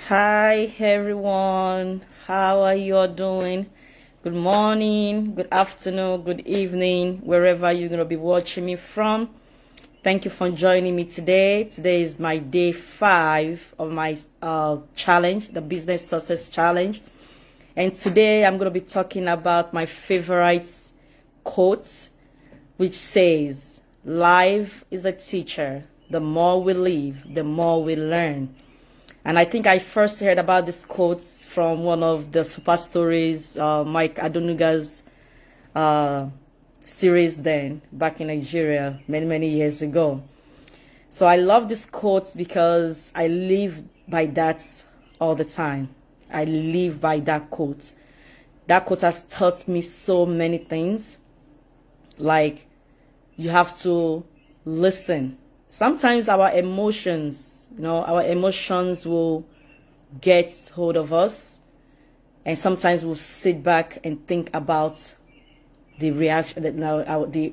Hi everyone, how are you all doing? Good morning, good afternoon, good evening, wherever you're going to be watching me from. Thank you for joining me today. Today is my day 5 of my challenge, the Business Success Challenge. And today I'm going to be talking about my favorite quote, which says, "Life is a teacher. The more we live, the more we learn." And I think I first heard about this quote from one of the Super Stories, Mike Adonuga's series then, back in Nigeria, many, many years ago. So I love this quote because I live by that all the time. I live by that quote. That quote has taught me so many things. Like, you have to listen. Sometimes our emotions will get hold of us, and sometimes we'll sit back and think about the reaction,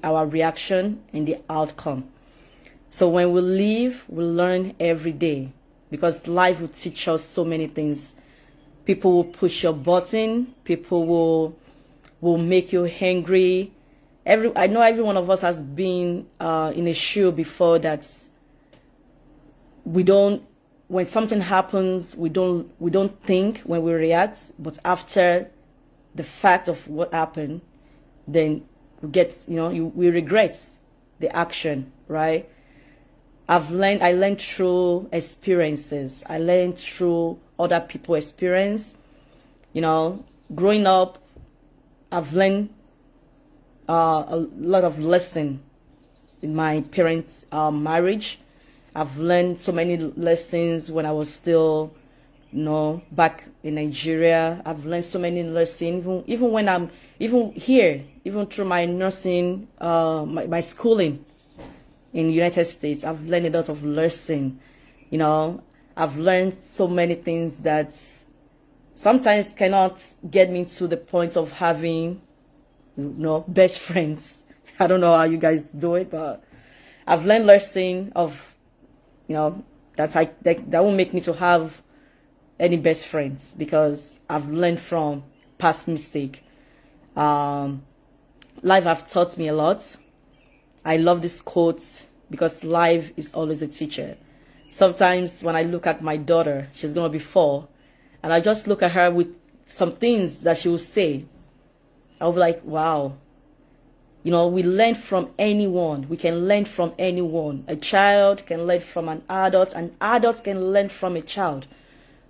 our reaction and the outcome. So when we live, we learn every day, because life will teach us so many things. People will push your button. People will make you angry. I know every one of us has been in a shoe before that. When something happens, we don't think when we react, but after the fact of what happened, then we regret the action, right? I learned through experiences. I learned through other people's experience. Growing up, I've learned a lot of lesson in my parents' marriage. I've learned so many lessons when I was still, back in Nigeria. I've learned so many lessons, even when I'm even here, even through my nursing, my schooling in the United States. I've learned a lot of lesson. I've learned so many things that sometimes cannot get me to the point of having, best friends. I don't know how you guys do it, but I've learned lesson of, that won't make me to have any best friends, because I've learned from past mistake. Life have taught me a lot. I love this quote because life is always a teacher. Sometimes when I look at my daughter, she's gonna be 4, and I just look at her with some things that she will say. I'll be like, wow. We learn from anyone. We can learn from anyone. A child can learn from an adult. An adult can learn from a child.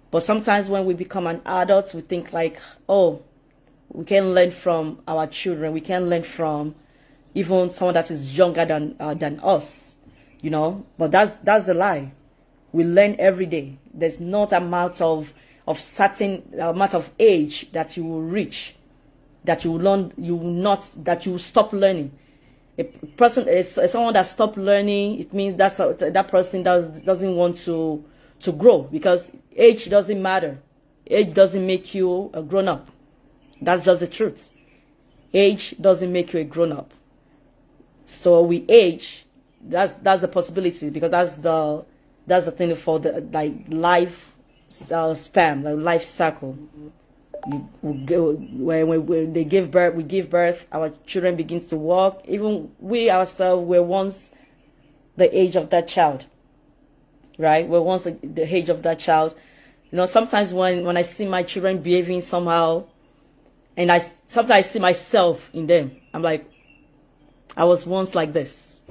But sometimes when we become an adult, we think like, oh, we can learn from our children. We can learn from even someone that is younger than us. But that's a lie. We learn every day. There's not amount of certain amount of age that you will reach, that you will learn, that you will stop learning. A person is someone that stopped learning. It means that person doesn't want to grow, because age doesn't matter. Age doesn't make you a grown up. That's just the truth. Age doesn't make you a grown up. So we age. That's the possibility, because that's the thing for the life span, the life cycle. When they give birth, we give birth, our children begins to walk. Even we ourselves were once the age of that child, right? We're once the age of that child. Sometimes when I see my children behaving somehow, and sometimes I see myself in them, I'm like, I was once like this.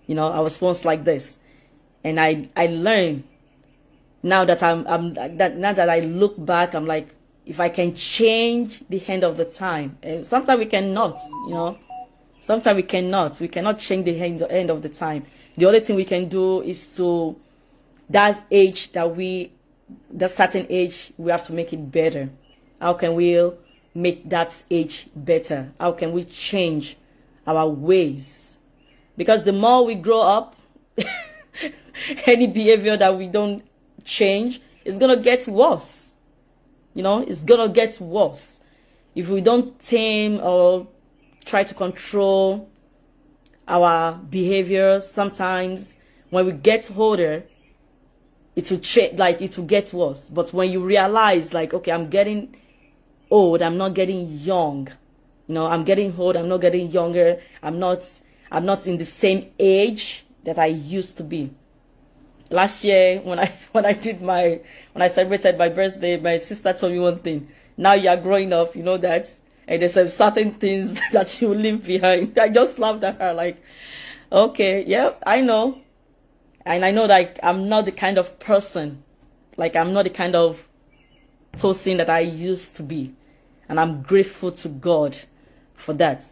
I was once like this. And I learn now that now that I look back, I'm like, if I can change the end of the time, and sometimes we cannot, sometimes we cannot change the end of the time. The only thing we can do is to that certain age, we have to make it better. How can we make that age better? How can we change our ways? Because the more we grow up, any behavior that we don't change is gonna get worse. It's gonna get worse if we don't tame or try to control our behavior. Sometimes when we get older, it will change, like it will get worse. But when you realize, like, okay, I'm getting old, I'm not getting young. You know, I'm getting old, I'm not getting younger. I'm not in the same age that I used to be. Last year when I celebrated my birthday, my sister told me one thing. Now you are growing up, you know that, and there's some certain things that you leave behind. I just laughed at her like, okay, yeah, I know. And I know that I'm not the kind of person, like I'm not the kind of Tosin that I used to be. And I'm grateful to God for that.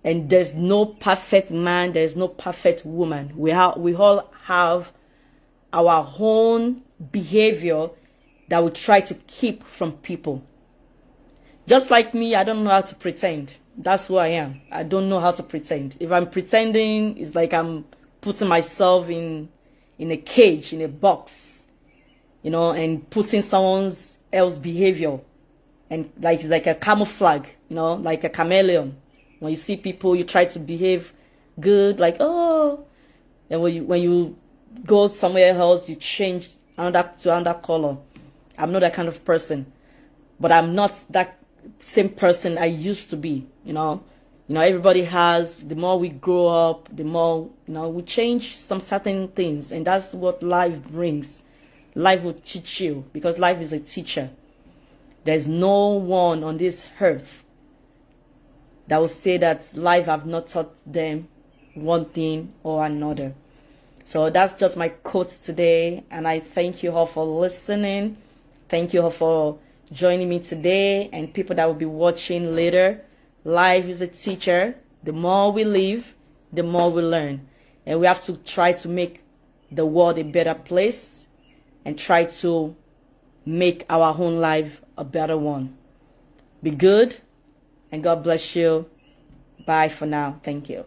And there's no perfect man, there's no perfect woman. We all have our own behavior that we try to keep from people. Just like me, I don't know how to pretend. That's who I am. I don't know how to pretend. If I'm pretending, it's like I'm putting myself in a cage, in a box, you know, and putting someone's else behavior, and like it's like a camouflage, you know, like a chameleon. When you see people, you try to behave good, like, oh, and when you go somewhere else, you change another color. I'm not that kind of person, but I'm not that same person I used to be. You know, everybody has. The more we grow up, the more we change some certain things, and that's what life brings. Life will teach you because life is a teacher. There's no one on this earth that will say that life have not taught them one thing or another. So that's just my quotes today, and I thank you all for listening. Thank you all for joining me today, and people that will be watching later. Life is a teacher. The more we live, the more we learn, and we have to try to make the world a better place and try to make our own life a better one. Be good, and God bless you. Bye for now. Thank you.